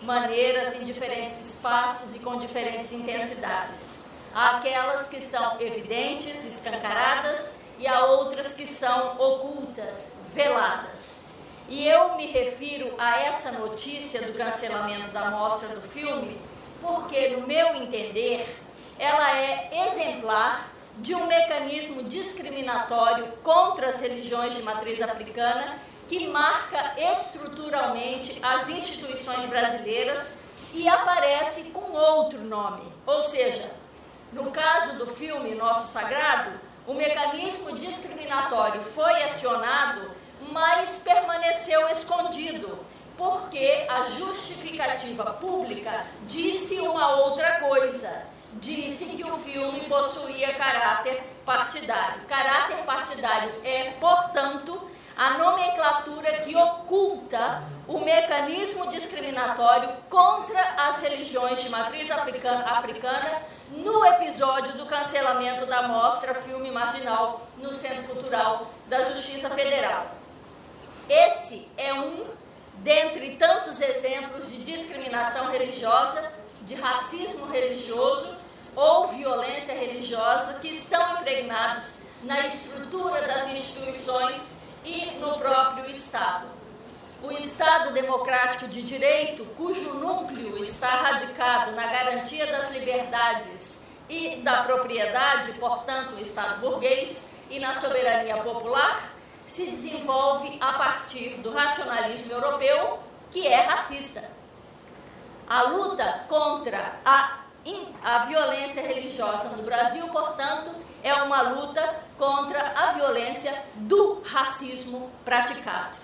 maneiras, em diferentes espaços e com diferentes intensidades. Há aquelas que são evidentes, escancaradas, e há outras que são ocultas, veladas. E eu me refiro a essa notícia do cancelamento da mostra do filme porque, no meu entender, ela é exemplar de um mecanismo discriminatório contra as religiões de matriz africana que marca estruturalmente as instituições brasileiras e aparece com outro nome. Ou seja, no caso do filme Nosso Sagrado, o mecanismo discriminatório foi acionado, mas permaneceu escondido, porque a justificativa pública disse uma outra coisa. Disse que o filme possuía caráter partidário. Caráter partidário é, portanto, a nomenclatura que oculta o mecanismo discriminatório contra as religiões de matriz africana no episódio do cancelamento da mostra Filme Marginal no Centro Cultural da Justiça Federal. Esse é um dentre tantos exemplos de discriminação religiosa, de racismo religioso ou violência religiosa que estão impregnados na estrutura das instituições e no próprio Estado. O Estado democrático de direito, cujo núcleo está radicado na garantia das liberdades e da propriedade, portanto, o Estado burguês, e na soberania popular, se desenvolve a partir do racionalismo europeu, que é racista. A luta contra a violência religiosa no Brasil, portanto, é uma luta contra a violência do racismo praticado.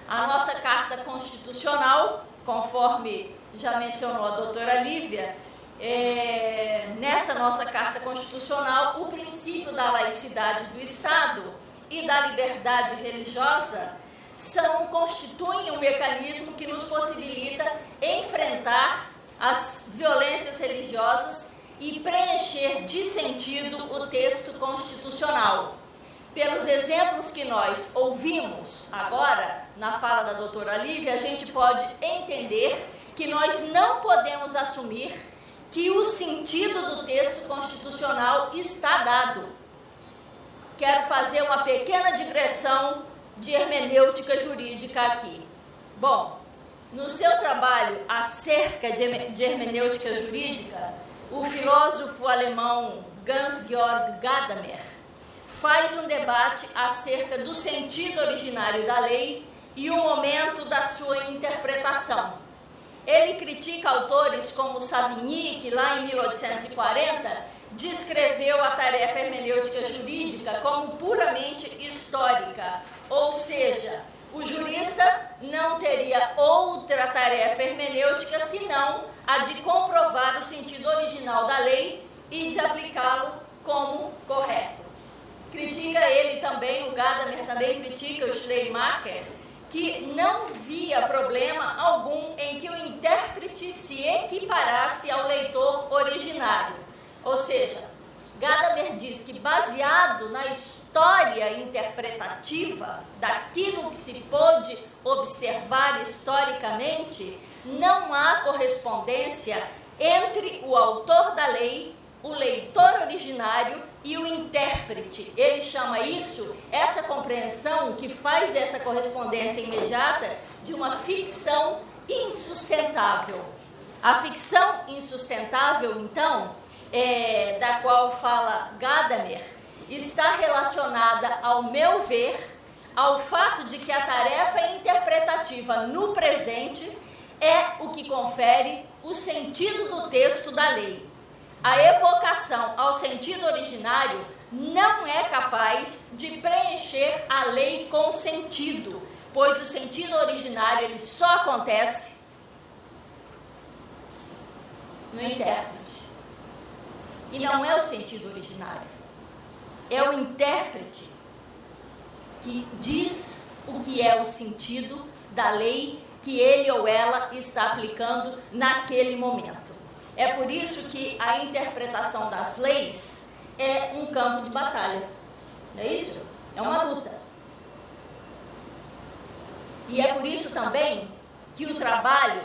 A nossa Carta Constitucional, conforme já mencionou a doutora Lívia, nessa nossa Carta Constitucional, o princípio da laicidade do Estado e da liberdade religiosa constituem um mecanismo que nos possibilita enfrentar as violências religiosas e preencher de sentido o texto constitucional. Pelos exemplos que nós ouvimos agora, na fala da doutora Lívia, a gente pode entender que nós não podemos assumir que o sentido do texto constitucional está dado. Quero fazer uma pequena digressão de hermenêutica jurídica aqui. Bom, no seu trabalho acerca de hermenêutica jurídica, o filósofo alemão Hans-Georg Gadamer faz um debate acerca do sentido originário da lei e o momento da sua interpretação. Ele critica autores como Savigny, que lá em 1840 descreveu a tarefa hermenêutica jurídica como puramente histórica, ou seja, o jurista não teria outra tarefa hermenêutica senão a de comprovar o sentido original da lei e de aplicá-lo como correto. Critica ele também, o Gadamer também critica o Schleiermacher, que não via problema algum em que o intérprete se equiparasse ao leitor originário. Ou seja, Gadamer diz que, baseado na história interpretativa daquilo que se pôde observar historicamente, não há correspondência entre o autor da lei, o leitor originário e o intérprete. Ele chama isso, essa compreensão que faz essa correspondência imediata, de uma ficção insustentável. A ficção insustentável, então, da qual fala Gadamer, está relacionada, ao meu ver, ao fato de que a tarefa interpretativa no presente é o que confere o sentido do texto da lei. A evocação ao sentido originário não é capaz de preencher a lei com sentido, pois o sentido originário ele só acontece no intérprete. E não é o sentido originário, é o intérprete que diz o que é o sentido da lei que ele ou ela está aplicando naquele momento. É por isso que a interpretação das leis é um campo de batalha, não é isso? É uma luta. E é por isso também que o trabalho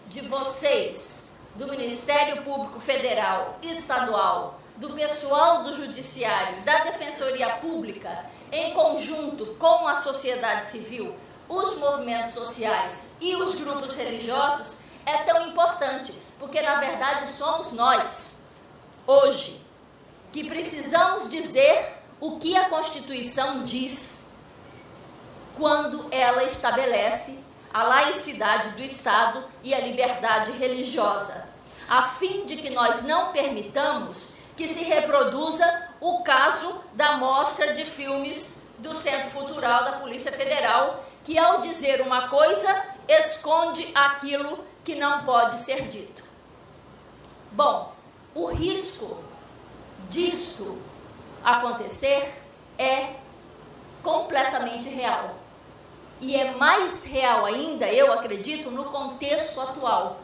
de vocês, do Ministério Público Federal, Estadual, do pessoal do Judiciário, da Defensoria Pública, em conjunto com a sociedade civil, os movimentos sociais e os grupos religiosos, é tão importante, porque na verdade somos nós, hoje, que precisamos dizer o que a Constituição diz quando ela estabelece a laicidade do Estado e a liberdade religiosa, a fim de que nós não permitamos que se reproduza o caso da mostra de filmes do Centro Cultural da Polícia Federal, que ao dizer uma coisa, esconde aquilo que não pode ser dito. Bom, o risco disto acontecer é completamente real. E é mais real ainda, eu acredito, no contexto atual,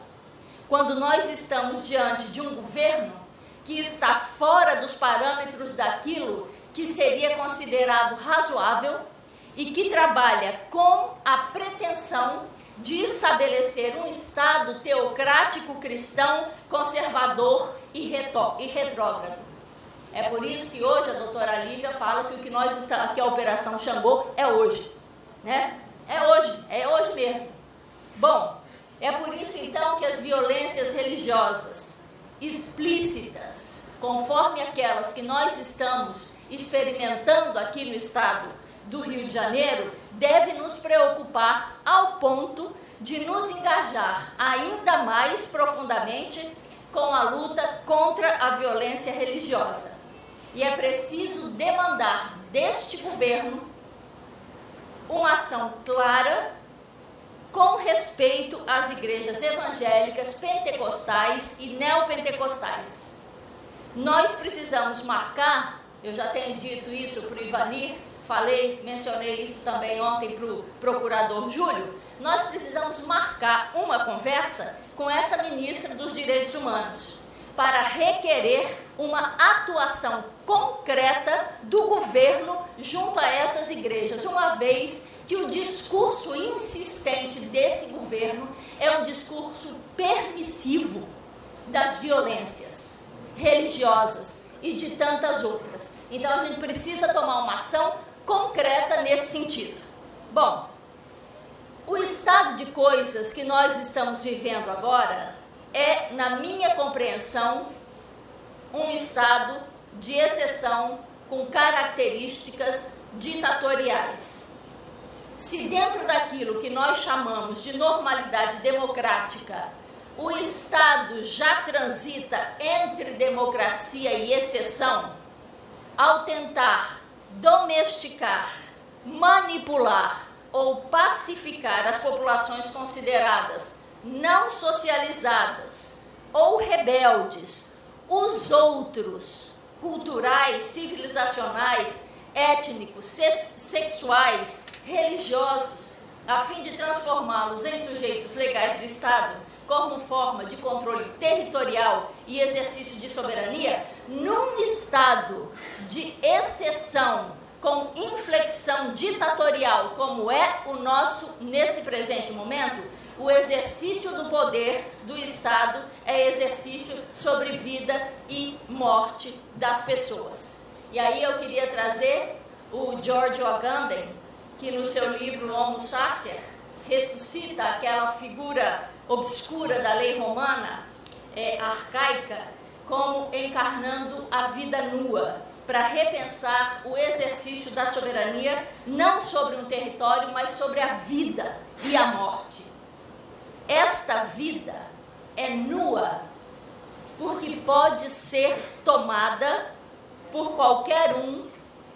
quando nós estamos diante de um governo que está fora dos parâmetros daquilo que seria considerado razoável e que trabalha com a pretensão de estabelecer um Estado teocrático cristão, conservador e retrógrado. É por isso que hoje a doutora Lívia fala que o que nós estamos, que a Operação Xangô é hoje, né? É hoje mesmo. Bom, é por isso então que as violências religiosas explícitas, conforme aquelas que nós estamos experimentando aqui no estado do Rio de Janeiro, devem nos preocupar ao ponto de nos engajar ainda mais profundamente com a luta contra a violência religiosa. E é preciso demandar deste governo uma ação clara com respeito às igrejas evangélicas, pentecostais e neopentecostais. Nós precisamos marcar, eu já tenho dito isso para o Ivanir, mencionei isso também ontem para o procurador Júlio, nós precisamos marcar uma conversa com essa ministra dos Direitos Humanos para requerer uma atuação concreta do governo junto a essas igrejas, uma vez que o discurso insistente desse governo é um discurso permissivo das violências religiosas e de tantas outras. Então a gente precisa tomar uma ação concreta nesse sentido. Bom, o estado de coisas que nós estamos vivendo agora é, na minha compreensão, um estado de exceção com características ditatoriais. Se dentro daquilo que nós chamamos de normalidade democrática, o Estado já transita entre democracia e exceção, ao tentar domesticar, manipular ou pacificar as populações consideradas não socializadas ou rebeldes, os outros, culturais, civilizacionais, étnicos, sexuais, religiosos, a fim de transformá-los em sujeitos legais do Estado, como forma de controle territorial e exercício de soberania, num estado de exceção, com inflexão ditatorial, como é o nosso nesse presente momento, o exercício do poder do Estado é exercício sobre vida e morte das pessoas. E aí eu queria trazer o Giorgio Agamben, que no seu livro Homo Sacer ressuscita aquela figura obscura da lei romana, arcaica, como encarnando a vida nua, para repensar o exercício da soberania, não sobre um território, mas sobre a vida e a morte. Esta vida é nua, porque pode ser tomada por qualquer um,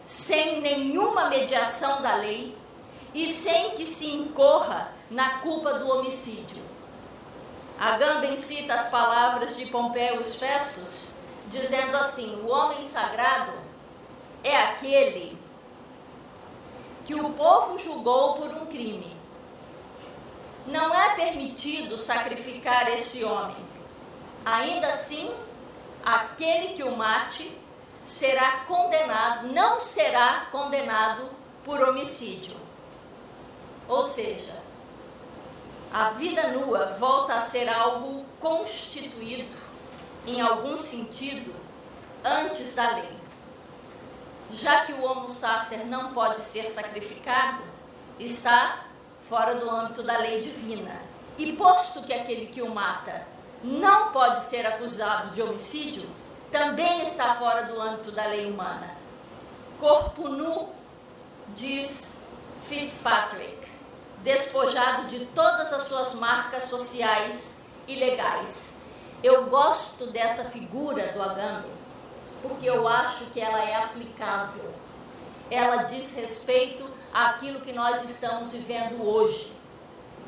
sem nenhuma mediação da lei e sem que se incorra na culpa do homicídio. Agamben cita as palavras de Pompéio Festus, dizendo assim: o homem sagrado é aquele que o povo julgou por um crime. Não é permitido sacrificar esse homem. Ainda assim, aquele que o mate será condenado, não será condenado por homicídio. Ou seja, a vida nua volta a ser algo constituído, em algum sentido, antes da lei. Já que o homo sacer não pode ser sacrificado, está fora do âmbito da lei divina. E posto que aquele que o mata não pode ser acusado de homicídio, também está fora do âmbito da lei humana. Corpo nu, diz Fitzpatrick, despojado de todas as suas marcas sociais e legais. Eu gosto dessa figura do Agamben, porque eu acho que ela é aplicável. Ela diz respeito àquilo que nós estamos vivendo hoje.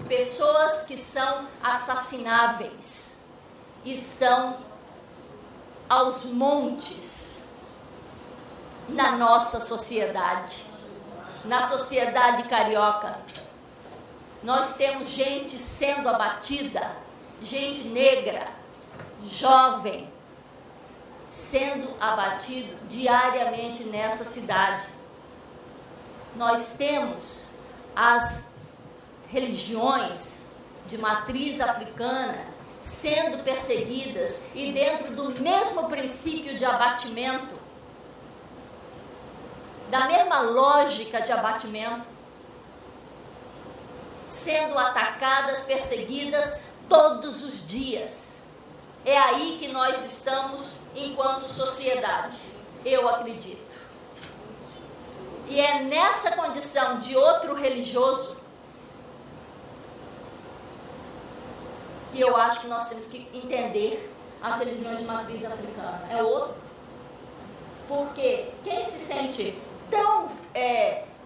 Pessoas que são assassináveis estão aos montes na nossa sociedade, na sociedade carioca. Nós temos gente sendo abatida, gente negra, jovem, sendo abatido diariamente nessa cidade. Nós temos as religiões de matriz africana sendo perseguidas e dentro do mesmo princípio de abatimento, da mesma lógica de abatimento, sendo atacadas, perseguidas todos os dias. É aí que nós estamos enquanto sociedade, eu acredito. E é nessa condição de outro religioso que eu acho que nós temos que entender as religiões de matriz africana. É outro. Porque quem se sente tão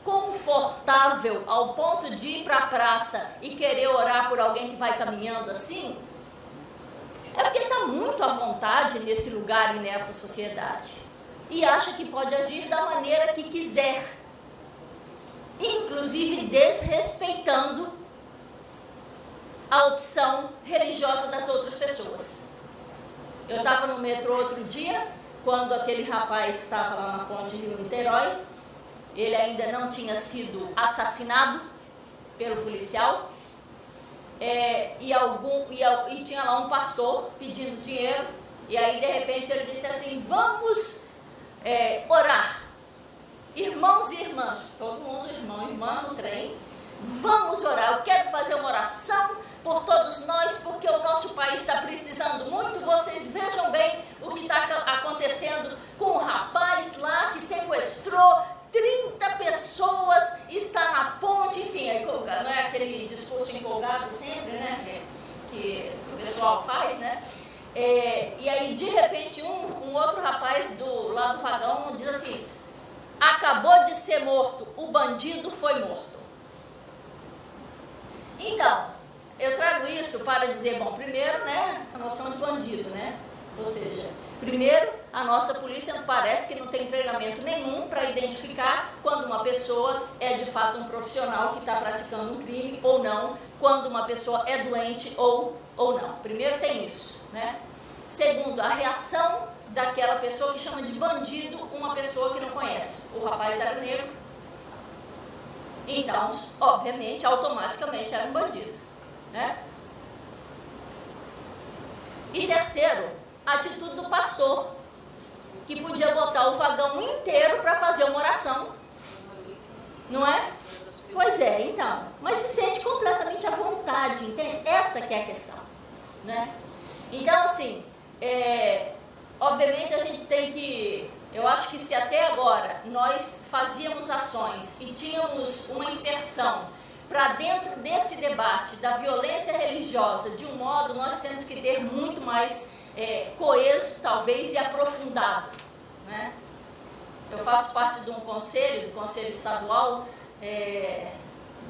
confortável ao ponto de ir para a praça e querer orar por alguém que vai caminhando assim, é porque está muito à vontade nesse lugar e nessa sociedade. E acha que pode agir da maneira que quiser, inclusive desrespeitando a opção religiosa das outras pessoas. Eu estava no metrô outro dia, quando aquele rapaz estava lá na ponte Rio-Niterói. Ele ainda não tinha sido assassinado pelo policial. E tinha lá um pastor pedindo dinheiro. E aí, de repente, ele disse assim: vamos orar. Irmãos e irmãs, todo mundo, irmão e irmã no trem. Vamos orar. Eu quero fazer uma oração por todos nós, porque o nosso país está precisando muito. Vocês vejam bem o que está acontecendo com o rapaz lá que sequestrou 30 pessoas, está na ponte, enfim, não é aquele discurso empolgado sempre, né, que o pessoal faz, né? E aí, de repente, um outro rapaz lá do vagão diz assim: acabou de ser morto, o bandido foi morto. Então, eu trago isso para dizer, bom, primeiro, né, a noção de bandido, né? Ou seja, primeiro, a nossa polícia parece que não tem treinamento nenhum para identificar quando uma pessoa é de fato um profissional que está praticando um crime ou não, quando uma pessoa é doente ou não. Primeiro tem isso, né? Segundo, a reação daquela pessoa que chama de bandido uma pessoa que não conhece. O rapaz era negro, então, obviamente, automaticamente era um bandido, né? E terceiro, a atitude do pastor, que podia botar o vagão inteiro para fazer uma oração, não é? Pois é, então, mas se sente completamente à vontade, entende? Essa que é a questão, né? Então, assim, obviamente a gente tem que, eu acho que se até agora nós fazíamos ações e tínhamos uma inserção para dentro desse debate da violência religiosa, de um modo, nós temos que ter muito mais coeso, talvez, e aprofundado, né? Eu faço parte de um conselho, do Conselho Estadual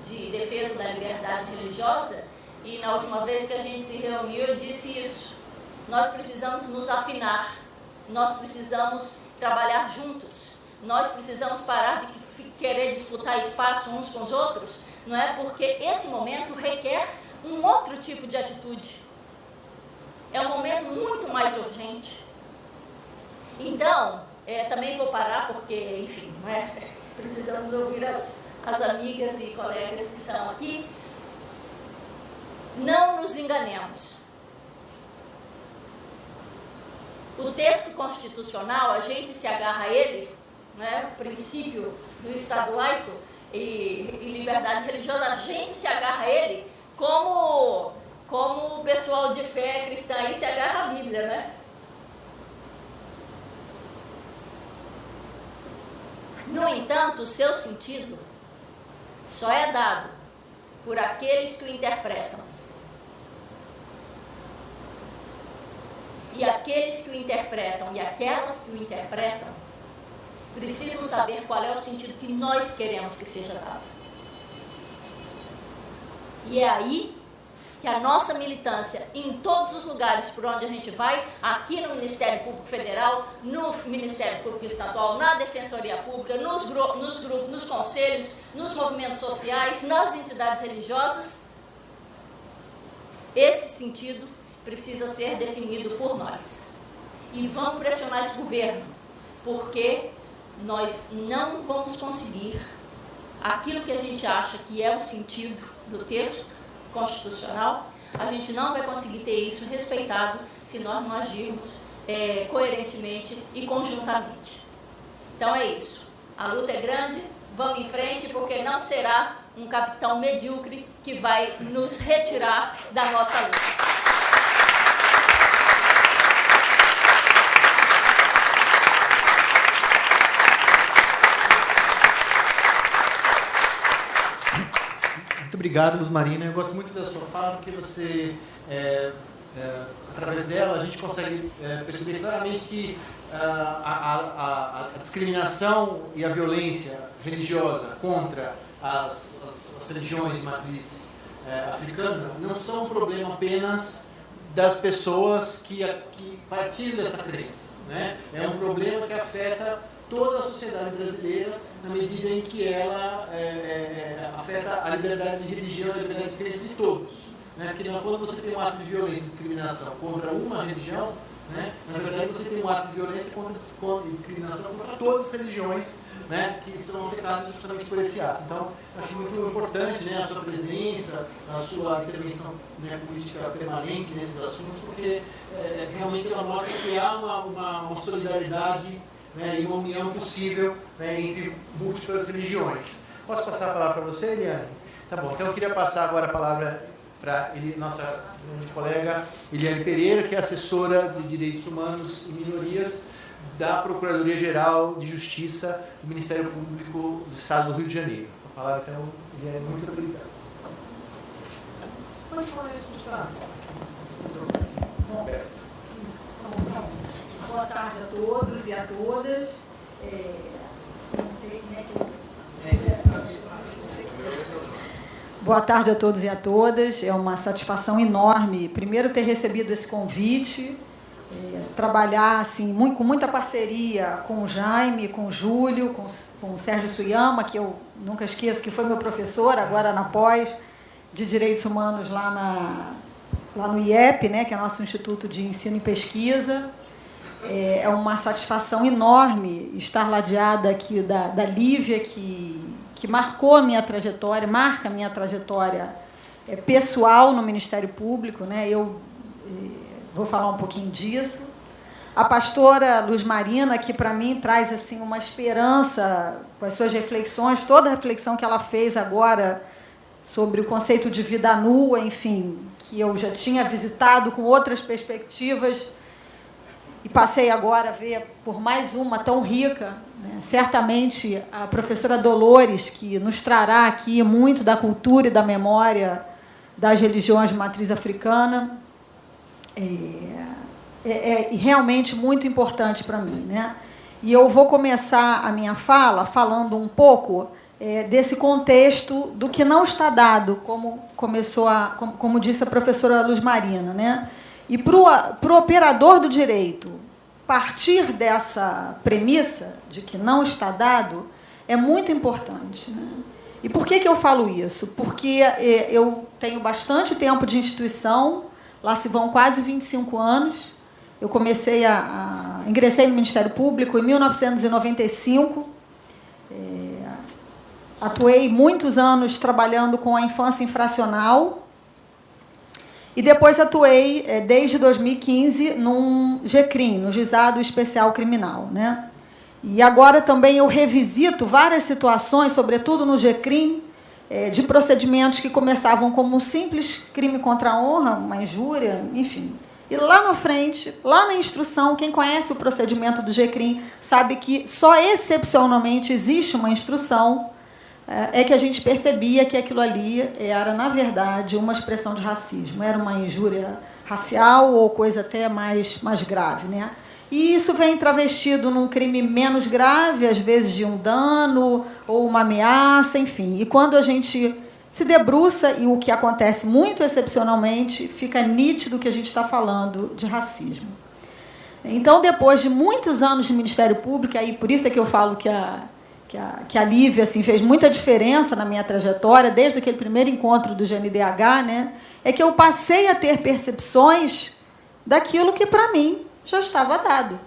de Defesa da Liberdade Religiosa, e na última vez que a gente se reuniu, eu disse isso: nós precisamos nos afinar, nós precisamos trabalhar juntos, nós precisamos parar de querer disputar espaço uns com os outros, não é? Porque esse momento requer um outro tipo de atitude. É um momento muito mais urgente. Então, também vou parar porque, enfim, não é? Precisamos ouvir as amigas e colegas que estão aqui. Não nos enganemos. O texto constitucional, a gente se agarra a ele, né, o princípio do Estado laico e liberdade religiosa, a gente se agarra a ele como o pessoal de fé cristã aí se agarra à Bíblia, né? No entanto, o seu sentido só é dado por aqueles que o interpretam. E aqueles que o interpretam e aquelas que o interpretam precisam saber qual é o sentido que nós queremos que seja dado. E é aí que a nossa militância, em todos os lugares por onde a gente vai, aqui no Ministério Público Federal, no Ministério Público Estadual, na Defensoria Pública, nos grupos, nos conselhos, nos movimentos sociais, nas entidades religiosas, esse sentido precisa ser definido por nós. E vamos pressionar esse governo, porque nós não vamos conseguir aquilo que a gente acha que é o sentido do texto constitucional, a gente não vai conseguir ter isso respeitado se nós não agirmos coerentemente e conjuntamente. Então é isso. A luta é grande, vamos em frente, porque não será um capitão medíocre que vai nos retirar da nossa luta. Muito obrigado, Luz Marina. Eu gosto muito da sua fala, porque você, através dela, a gente consegue perceber claramente que a discriminação e a violência religiosa contra as religiões de matriz africana não são um problema apenas das pessoas que partilham dessa crença, né? É um problema que afeta toda a sociedade brasileira, na medida em que ela afeta a liberdade de religião, a liberdade de crença de todos. Né? Porque quando você tem um ato de violência e discriminação contra uma religião, né, na verdade você tem um ato de violência e discriminação contra todas as religiões, né, que são afetadas justamente por esse ato. Então, acho muito importante, né, a sua presença, a sua intervenção, né, política permanente nesses assuntos, porque realmente ela mostra que há uma solidariedade, né, e uma união possível, né, entre múltiplas religiões. Posso passar a palavra para você, Eliane? Tá bom, então eu queria passar agora a palavra para nossa colega Eliane Pereira, que é assessora de Direitos Humanos e Minorias da Procuradoria-Geral de Justiça do Ministério Público do Estado do Rio de Janeiro. A palavra então, Eliane, muito obrigado. Pode falar aí, a gente está. Boa tarde a todos e a todas. Não sei como é que... Boa tarde a todos e a todas. É uma satisfação enorme, primeiro, ter recebido esse convite, trabalhar assim, com muita parceria com o Jaime, com o Júlio, com o Sérgio Suyama, que eu nunca esqueço, que foi meu professor, agora na pós de Direitos Humanos lá no IEP, né, que é o nosso Instituto de Ensino e Pesquisa. É uma satisfação enorme estar ladeada aqui da Lívia, que marcou a minha trajetória, marca a minha trajetória pessoal no Ministério Público, né? Eu vou falar um pouquinho disso. A pastora Luz Marina, que para mim traz assim uma esperança com as suas reflexões, toda a reflexão que ela fez agora sobre o conceito de vida nua, enfim, que eu já tinha visitado com outras perspectivas e passei agora a ver por mais uma tão rica, né? Certamente a professora Dolores, que nos trará aqui muito da cultura e da memória das religiões de matriz africana, é realmente muito importante para mim, né? E eu vou começar a minha fala falando um pouco desse contexto do que não está dado, como disse a professora Luz Marina, né? E para o operador do direito partir dessa premissa de que não está dado é muito importante, né? E por que eu falo isso? Porque eu tenho bastante tempo de instituição, lá se vão quase 25 anos. Eu ingressei no Ministério Público em 1995, atuei muitos anos trabalhando com a infância infracional, E depois atuei, desde 2015, num GCRIM, no Juizado Especial Criminal, né? E agora também eu revisito várias situações, sobretudo no GCRIM, de procedimentos que começavam como um simples crime contra a honra, uma injúria, enfim. E lá na frente, lá na instrução, quem conhece o procedimento do GCRIM sabe que só excepcionalmente existe uma instrução, é que a gente percebia que aquilo ali era, na verdade, uma expressão de racismo, era uma injúria racial ou coisa até mais grave, né? E isso vem travestido num crime menos grave, às vezes de um dano ou uma ameaça, enfim. E quando a gente se debruça, e o que acontece muito excepcionalmente, fica nítido que a gente está falando de racismo. Então, depois de muitos anos de Ministério Público, aí por isso é que eu falo que a Lívia assim, fez muita diferença na minha trajetória, desde aquele primeiro encontro do GNDH, né, é que eu passei a ter percepções daquilo que, para mim, já estava dado.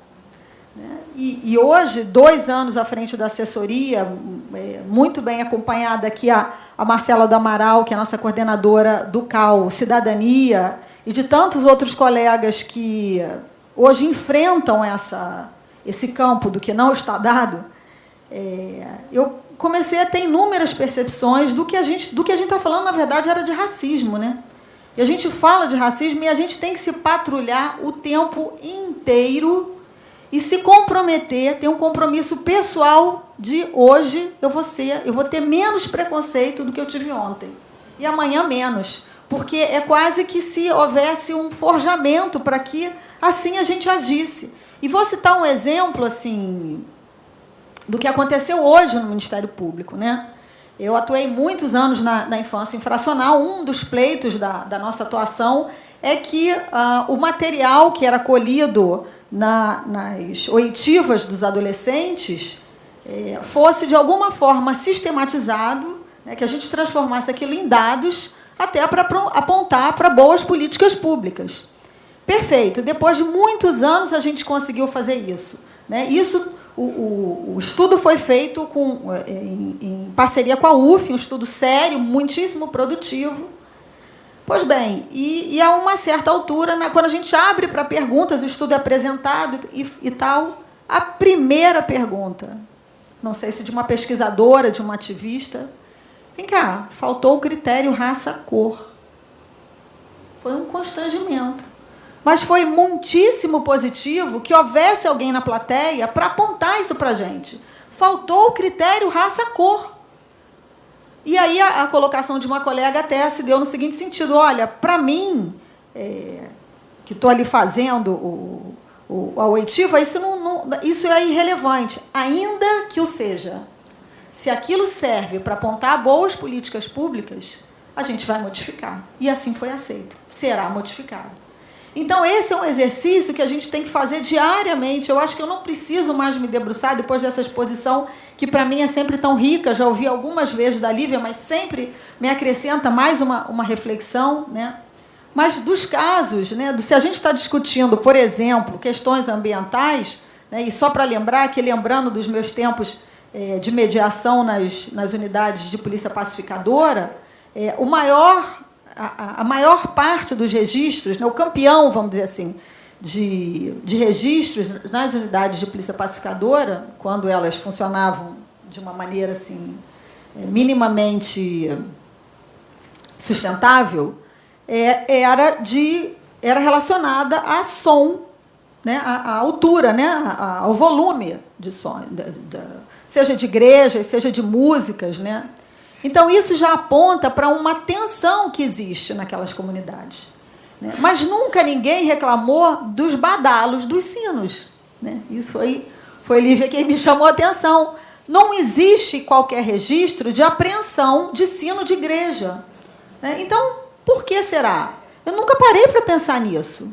Né? E hoje, 2 anos à frente da assessoria, muito bem acompanhada aqui a Marcela do Amaral, que é a nossa coordenadora do CAU Cidadania, e de tantos outros colegas que hoje enfrentam esse campo do que não está dado, eu comecei a ter inúmeras percepções do que a gente está falando, na verdade, era de racismo, né? E a gente fala de racismo e a gente tem que se patrulhar o tempo inteiro e se comprometer, ter um compromisso pessoal de hoje eu vou ter menos preconceito do que eu tive ontem. E amanhã menos. Porque é quase que se houvesse um forjamento para que assim a gente agisse. E vou citar um exemplo assim, do que aconteceu hoje no Ministério Público, né? Eu atuei muitos anos na infância infracional. Um dos pleitos da nossa atuação é que o material que era colhido nas oitivas dos adolescentes fosse, de alguma forma, sistematizado, né, que a gente transformasse aquilo em dados até para apontar para boas políticas públicas. Perfeito. Depois de muitos anos, a gente conseguiu fazer isso. Né? O estudo foi feito em parceria com a UF, um estudo sério, muitíssimo produtivo. Pois bem, e a uma certa altura, quando a gente abre para perguntas, o estudo é apresentado e tal, a primeira pergunta, não sei se de uma pesquisadora, de uma ativista, vem cá, faltou o critério raça-cor. Foi um constrangimento. Mas foi muitíssimo positivo que houvesse alguém na plateia para apontar isso para a gente. Faltou o critério raça-cor. E aí a colocação de uma colega até se deu no seguinte sentido: olha, para mim, que estou ali fazendo a oitiva, isso é irrelevante, ainda que o seja. Se aquilo serve para apontar boas políticas públicas, a gente vai modificar. E assim foi aceito. Será modificado. Então, esse é um exercício que a gente tem que fazer diariamente. Eu acho que eu não preciso mais me debruçar depois dessa exposição, que para mim é sempre tão rica. Já ouvi algumas vezes da Lívia, mas sempre me acrescenta mais uma reflexão. Né? Mas dos casos, né, se a gente está discutindo, por exemplo, questões ambientais, né, e só para lembrar, que lembrando dos meus tempos de mediação nas unidades de polícia pacificadora, a maior parte dos registros, né, o campeão, vamos dizer assim, de registros nas unidades de polícia pacificadora, quando elas funcionavam de uma maneira assim, minimamente sustentável, era relacionada a som, né, a altura, né, ao volume de som, seja de igrejas, seja de músicas, né? Então, isso já aponta para uma tensão que existe naquelas comunidades. Né? Mas nunca ninguém reclamou dos badalos dos sinos. Né? Isso foi Lívia quem me chamou a atenção. Não existe qualquer registro de apreensão de sino de igreja. Né? Então, por que será? Eu nunca parei para pensar nisso.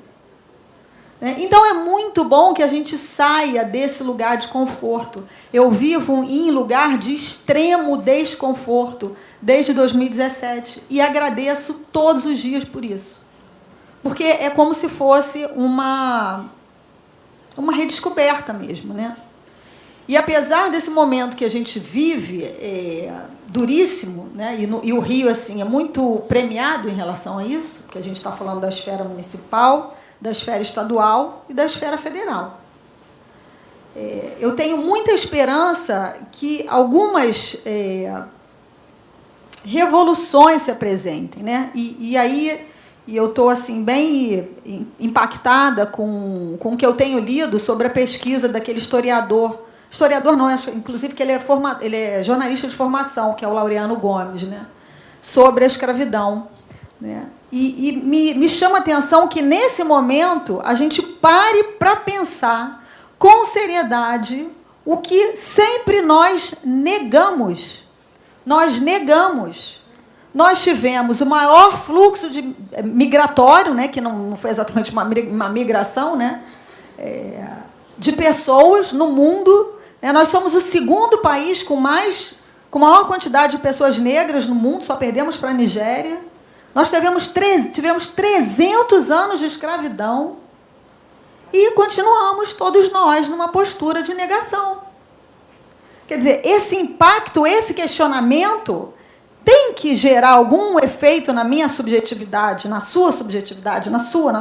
Então, é muito bom que a gente saia desse lugar de conforto. Eu vivo em lugar de extremo desconforto desde 2017 e agradeço todos os dias por isso. Porque é como se fosse uma redescoberta mesmo. Né? E, apesar desse momento que a gente vive, duríssimo, né? E o Rio assim, é muito premiado em relação a isso, porque a gente está falando da esfera municipal, da esfera estadual e da esfera federal. Eu tenho muita esperança que algumas revoluções se apresentem, né? E aí eu estou assim, bem impactada com o que eu tenho lido sobre a pesquisa daquele historiador não, inclusive que ele é jornalista de formação, que é o Laureano Gomes, né? Sobre a escravidão, né? E me chama a atenção que, nesse momento, a gente pare para pensar com seriedade o que sempre nós negamos. Nós negamos. Nós tivemos o maior fluxo migratório, né, que não foi exatamente uma migração, né, de pessoas no mundo. Nós somos o segundo país com maior quantidade de pessoas negras no mundo, só perdemos para a Nigéria. Nós tivemos 300 anos de escravidão e continuamos, todos nós, numa postura de negação. Quer dizer, esse impacto, esse questionamento tem que gerar algum efeito na minha subjetividade, na sua subjetividade, na sua.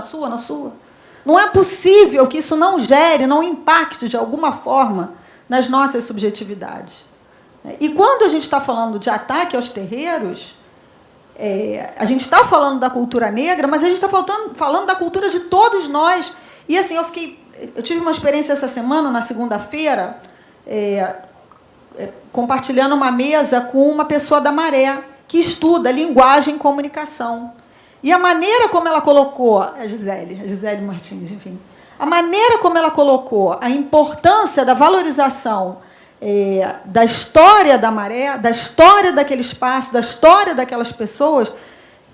Não é possível que isso não gere, não impacte de alguma forma nas nossas subjetividades. E quando a gente está falando de ataque aos terreiros, a gente está falando da cultura negra, mas a gente está falando da cultura de todos nós. E assim, eu tive uma experiência essa semana, na segunda-feira, compartilhando uma mesa com uma pessoa da Maré, que estuda linguagem e comunicação. E a maneira como ela colocou, a Gisele Martins, enfim, a maneira como ela colocou a importância da valorização da história da Maré, da história daquele espaço, da história daquelas pessoas,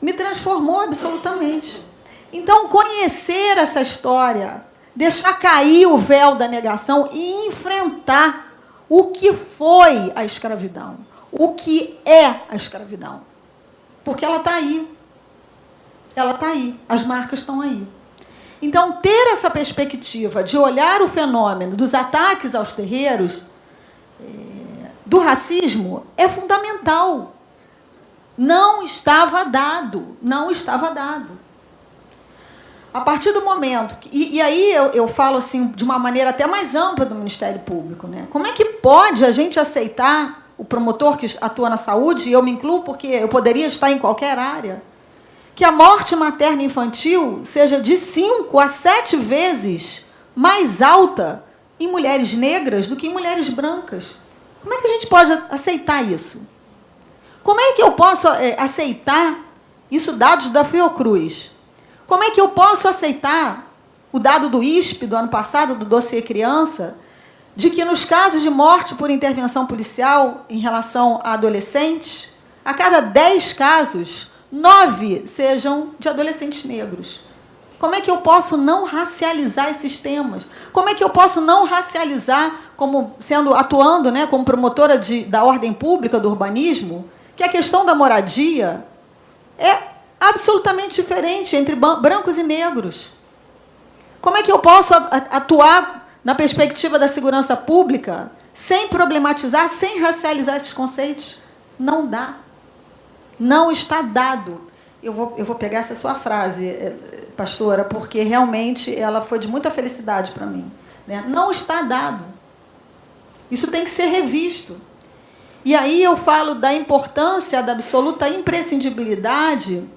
me transformou absolutamente. Então, conhecer essa história, deixar cair o véu da negação e enfrentar o que foi a escravidão, o que é a escravidão. Porque ela está aí. Ela está aí, as marcas estão aí. Então, ter essa perspectiva de olhar o fenômeno dos ataques aos terreiros, do racismo, é fundamental. Não estava dado. A partir do momento... E aí eu falo assim, de uma maneira até mais ampla do Ministério Público, né? Como é que pode a gente aceitar, o promotor que atua na saúde, e eu me incluo porque eu poderia estar em qualquer área, que a morte materna infantil seja de 5 a 7 vezes mais alta em mulheres negras do que em mulheres brancas? Como é que a gente pode aceitar isso? Como é que eu posso aceitar isso, dados da Fiocruz? Como é que eu posso aceitar o dado do ISP do ano passado, do dossiê criança, de que nos casos de morte por intervenção policial em relação a adolescentes, a cada 10 casos, 9 sejam de adolescentes negros? Como é que eu posso não racializar esses temas? Como é que eu posso não racializar, atuando, né, como promotora da ordem pública, do urbanismo, que a questão da moradia é absolutamente diferente entre brancos e negros? Como é que eu posso atuar na perspectiva da segurança pública sem problematizar, sem racializar esses conceitos? Não dá. Não está dado. Eu vou pegar essa sua frase, pastora, porque realmente ela foi de muita felicidade para mim, né? Não está dado. Isso tem que ser revisto. E aí eu falo da importância, da absoluta imprescindibilidade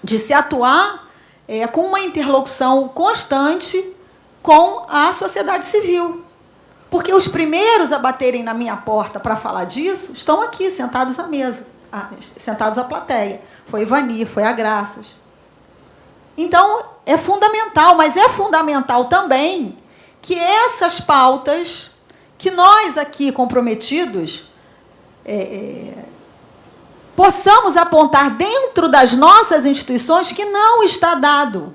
de se atuar com uma interlocução constante com a sociedade civil. Porque os primeiros a baterem na minha porta para falar disso estão aqui, sentados à mesa, sentados à plateia. Foi Ivani, foi a Graças. Então, é fundamental, mas é fundamental também que essas pautas, que nós aqui comprometidos, possamos apontar dentro das nossas instituições que não está dado.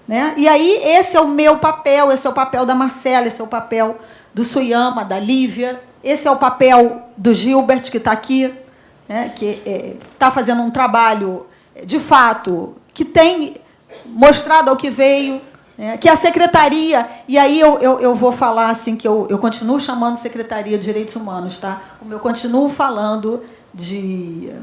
Né? E aí, esse é o meu papel, esse é o papel da Marcela, esse é o papel do Suyama, da Lívia, esse é o papel do Gilbert, que está aqui, né? Que está fazendo um trabalho, de fato, que tem mostrado ao que veio, que a secretaria, e aí eu vou falar assim, que eu continuo chamando Secretaria de Direitos Humanos, tá? Como eu continuo falando de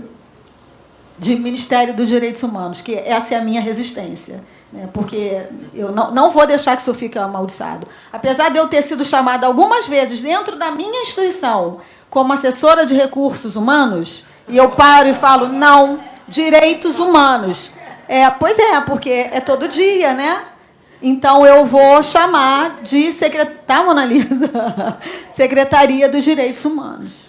Ministério dos Direitos Humanos, que essa é a minha resistência, né? Porque eu não vou deixar que isso fique amaldiçoado. Apesar de eu ter sido chamada algumas vezes dentro da minha instituição como assessora de recursos humanos, e eu paro e falo, não, direitos humanos. Pois é, porque é todo dia, né? Então, eu vou chamar de Mona Lisa? Secretaria dos Direitos Humanos.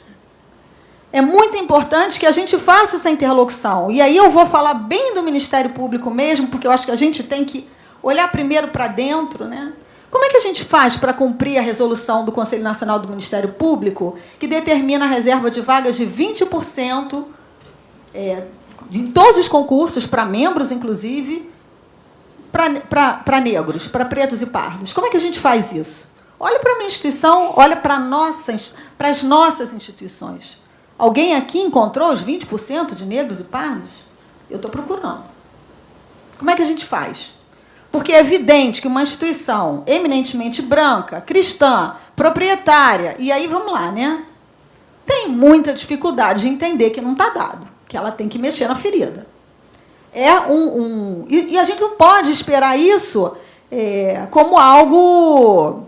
É muito importante que a gente faça essa interlocução. E aí eu vou falar bem do Ministério Público mesmo, porque eu acho que a gente tem que olhar primeiro para dentro, né? Como é que a gente faz para cumprir a resolução do Conselho Nacional do Ministério Público, que determina a reserva de vagas de 20% em todos os concursos, para membros, inclusive, para negros, para pretos e pardos? Como é que a gente faz isso? Olha para a minha instituição, olha para as nossas instituições. Alguém aqui encontrou os 20% de negros e pardos? Eu estou procurando. Como é que a gente faz? Porque é evidente que uma instituição eminentemente branca, cristã, proprietária, e aí vamos lá, né? Tem muita dificuldade de entender que não está dado, que ela tem que mexer na ferida. E a gente não pode esperar isso como algo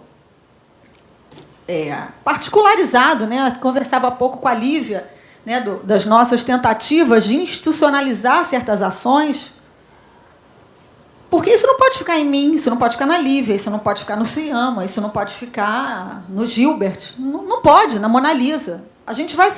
particularizado, né? Conversava há pouco com a Lívia, né, das nossas tentativas de institucionalizar certas ações, porque isso não pode ficar em mim, isso não pode ficar na Lívia, isso não pode ficar no Suyama, isso não pode ficar no Gilbert, não pode, na Mona Lisa. A gente vai